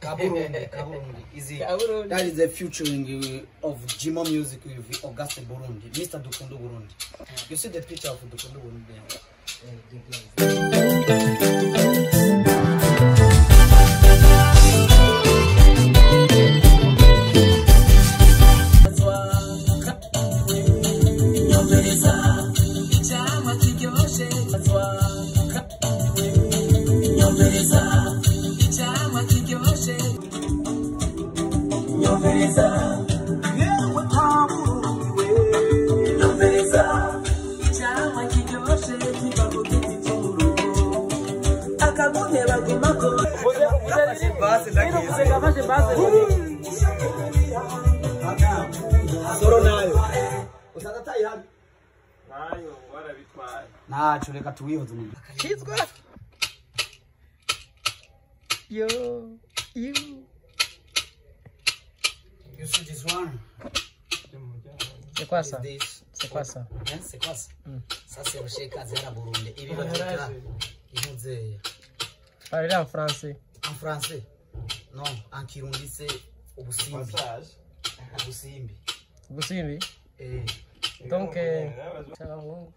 Kaburundi. That is the featuring of Jimo music with Auguste Burundi, Mr. Dukundo Burundi. You see the picture of Dukundo Burundi. You see this one? C'est quoi ça? C'est quoi ça? C'est quoi ça? Ça c'est le shake Zera Burundi. Il va parler en français. En français? Non, en Kirundi c'est Obusimbi. Obusimbi. Obusimbi? Donc, ça va bon.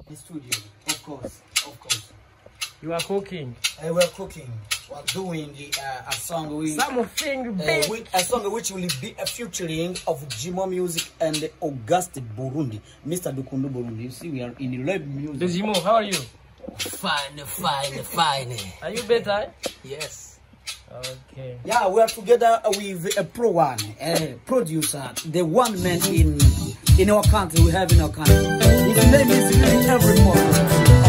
The studio, of course. You are cooking. We're cooking. We're doing a song with something big. A song which will be a featuring of Jimo music and Auguste Burundi, Mr. Dukundo Burundi. You see, we are in live music. Jimo, how are you? Fine. Are you better? Yes. Okay. Yeah, we are together with a producer, the one man in our country we have in our country. His name is really every morning.